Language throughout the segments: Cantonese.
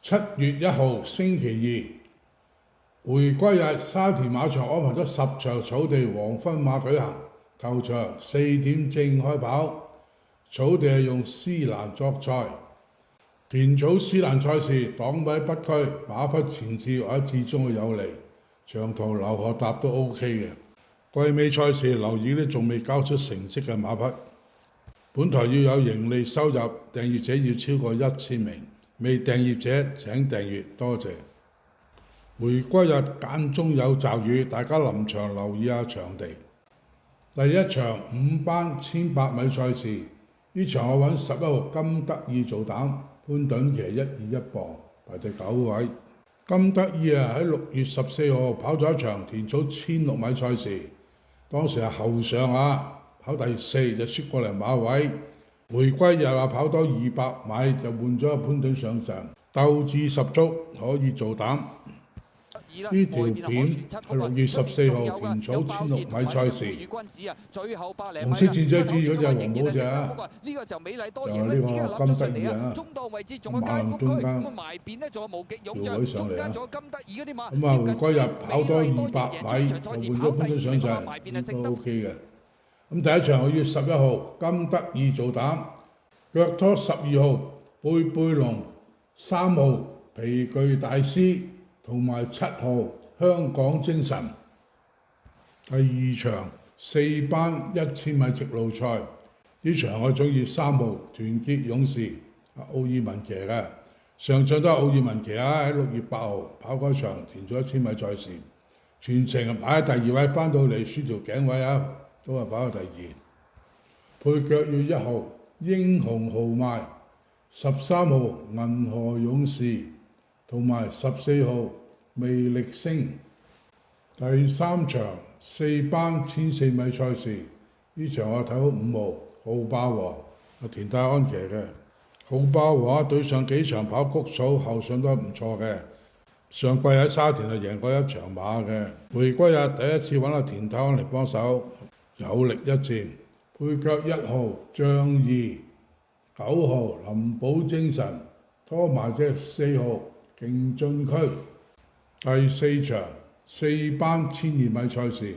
7月1號星期二，回歸日沙田馬場安排咗10場草地黃昏馬舉行，頭場4點正開跑，草地係用絲蘭作賽。田草絲蘭賽事檔位不拘，馬匹前置或者至終會有利，長途流河搭都 OK 嘅。季尾賽事留意啲仲未交出成績嘅馬匹。本台要有盈利收入，訂閱者要超過1000名，未訂閱者請訂閱，多謝。回歸日間中有驟雨，大家臨場留意下場地。第一場5班1800米賽事，呢場我揾11號金德意做膽，潘頓騎121磅，排第9位。金德意喺6月14號跑咗一場田草1600米賽事，當時係後上跑第4就輸過嚟馬位。回歸日話跑多200米就換咗潘頓上陣，鬥志十足，可以做膽。呢條片係6月14號田草1600米賽事，紅色箭嘴指嗰隻黃帽隻呢個就美麗多就贏係呢個金德意中檔位置仲有街福區，咁埋邊咧仲有無極勇將，中間仲有金德意嗰啲馬。咁回歸日跑多200米就換咗潘頓上陣，都 OK 嘅。咁第一場我要11號金德意做膽，腳拖12號貝貝龍、3號皮具大師同埋7號香港精神。第二場4班1000米直路賽，呢場我中意3號團結勇士奧爾文騎嘅，上場都係奧爾文騎喺6月8號跑嗰場田草1000米賽事，全程擺喺第2位，翻到嚟輸條頸位都係跑到第2。配腳要1號英雄豪邁、13號銀河勇士同埋14號魅力星。第三場4班1400米賽事，呢場我睇好5號浩霸王田泰安騎嘅。浩霸王對上幾場跑谷草後上都唔錯嘅，上季喺沙田係贏過一場馬嘅。回歸日第一次揾田泰安嚟幫手，有力一戰。配腳1號仗義、9號林寶精神，拖埋隻4號勁進區。第4場4班1200米賽事，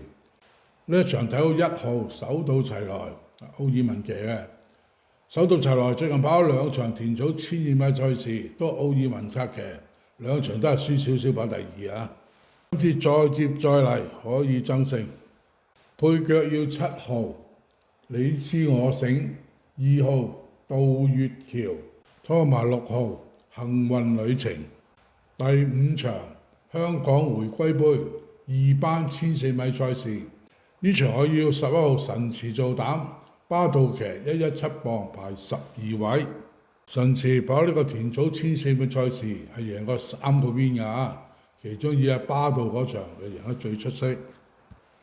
呢一場睇好1號手到齊來，奧爾文騎嘅。手到齊來最近跑咗2場田草1200米賽事，都奧爾文策騎，2場都係輸少少跑第2。今次再接再厲，可以爭勝。配腳要7號你知我醒，2號杜月橋，拖埋6號幸運旅程。第5場香港回歸杯2班1400米賽事，呢場我要11號神馳做膽，巴道騎117磅，排12位。神馳跑呢個田草1400米賽事係贏過3個 win 㗎，其中以巴道嗰場係贏得最出色。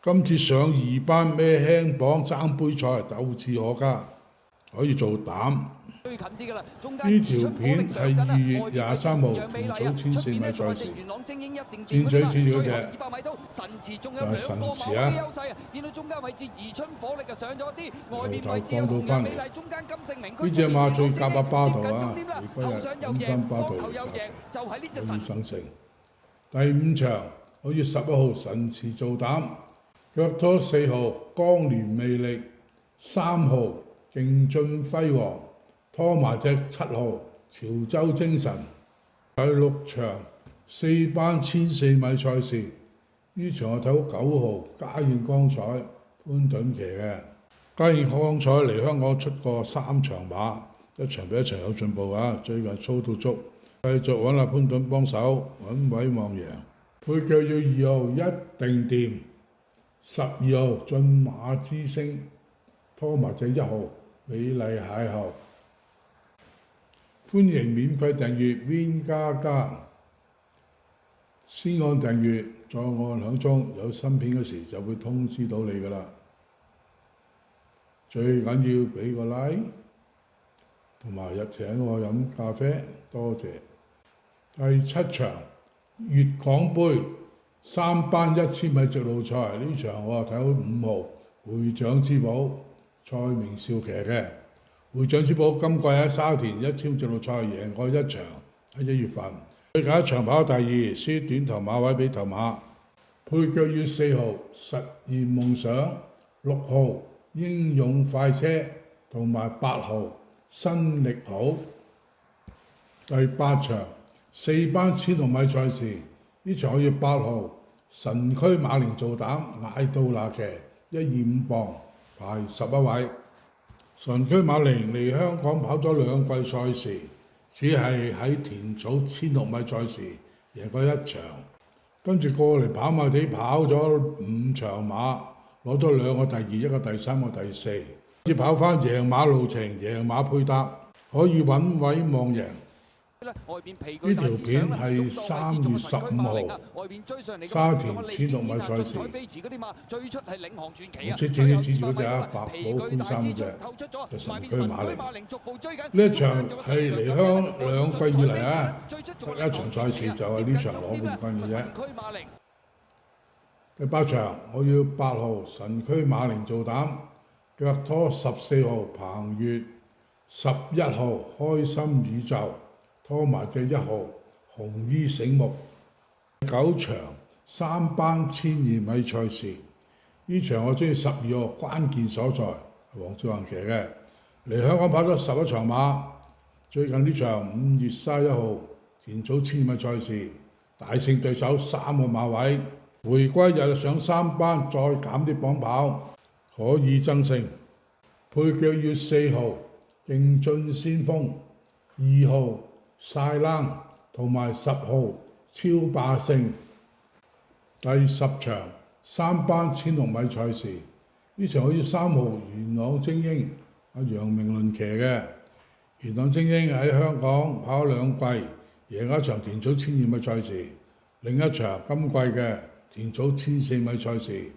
今次上2班咩輕磅爭杯賽鬥志可嘉，可以做膽。呢條片係2月23號田草1400米賽事，箭嘴指住嗰隻就係神馳由頭放到翻嚟。呢隻馬最夾巴道回歸日5分巴道嚟策，可以爭勝。第5場我要11號神馳做膽，腳拖4號江聯魅力、3號勁進輝煌，拖埋隻7號潮州精神。第6場4班1400米賽事，呢場我睇好9號嘉應光彩潘頓騎嘅。嘉應光彩嚟香港出過3場馬，一場比一場有進步最近操到足，繼續揾阿潘頓幫手，穩位望贏。配腳要2號一定掂，12號駿馬之星，拖埋隻1號美麗邂逅。歡迎免費訂閱 Win 加加，先按訂閱，再按響鐘，有新片嗰時就會通知到你㗎啦。最緊要俾個 like， 同埋請我飲咖啡，多謝。第7場粵港杯3班1000米直路賽，呢場我睇好5號會長之寶蔡明少騎嘅。會長之寶今季喺沙田1000直路賽贏過1場，喺1月份。最近一場跑第2，輸短頭馬位俾頭馬。配腳要4號實現夢想、6號英勇快車同埋8號新力好。第8場4班千六米賽事，呢場我要8號神驅馬靈做膽，嗌到那騎125磅，排11位。神驅馬靈嚟香港跑咗2季賽事，只係喺田草1600米賽事贏過1場，跟住過嚟跑馬地跑咗5場馬，攞咗2個第2，1個第3，1個第4，要跑翻贏馬路程、贏馬配搭，可以穩位望贏。呢條片係3月15號沙田1600米賽事，我切指住嗰隻白帽寬衫嗰隻就神驅馬靈。呢一場係離鄉2季以嚟得一場賽事，就係呢場攞冠軍嘅啫。第8場我要8號神驅馬靈做膽，腳拖14號彭越，11號開心宇宙。拖埋隻1號紅衣醒目。9場3班1200米賽事，呢場我中意12號關鍵所在，黃少恒騎嘅，嚟香港跑咗11場馬。最近呢場5月31號田草1000米賽事，大勝對手3個馬位，回歸日上3班，再減啲磅跑，可以爭勝。配腳要4號勁進先鋒，2號晒冷同埋10號超霸勝。第10場3班1600米賽事，呢場我要3號元朗精英，楊明倫騎嘅。元朗精英喺香港跑2季，贏一場田草1200米賽事，另一場今季嘅田草1400米賽事，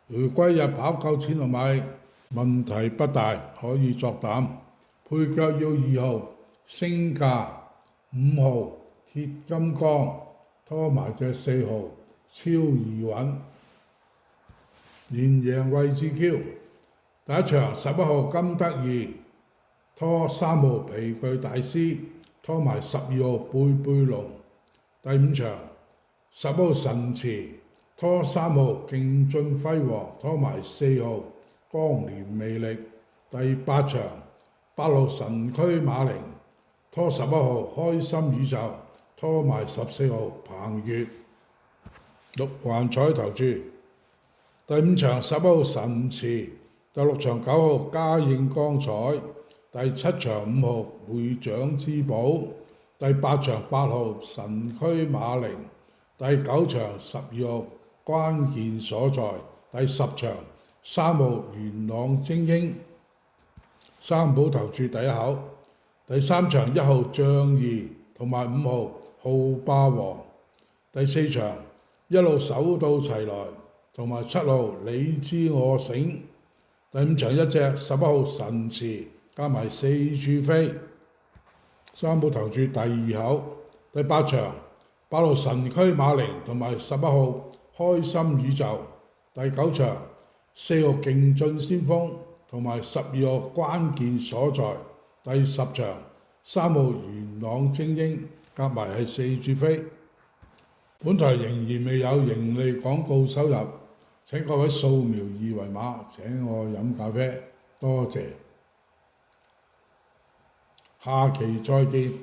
回歸日跑夠1600米，問題不大，可以作膽。配腳要2號升價，5號鐵金剛，拖埋隻4號超易穩，連贏位置 Q。第一場11號金德義，拖3號皮具大師，拖埋12號貝貝龍。第5場10號神馳，拖3號勁進輝煌，拖埋4號光年魅力。第8場8號神驅馬靈，拖11號開心宇宙，拖埋14號彭越。6環彩投注。第5場11號神馳，第6場9號嘉應光彩，第7場5號會長之寶，第8場8號神驅馬靈，第9場12號關鍵所在，第10場3號元朗精英。三寶投注第一口。第3場1號仗義同埋5號浩霸王。第4場1號手到齊來同埋7號你知我醒。第5場1隻11號神馳加埋4處飛。三寶投注第2口。第8場8號神驅馬靈同埋11號開心宇宙。第9場4號勁進先鋒同埋12號關鍵所在。第10場3號元朗精英夾埋係4注飛。本台仍然未有盈利廣告收入，請各位掃描2維碼請我飲咖啡，多謝。下期再見。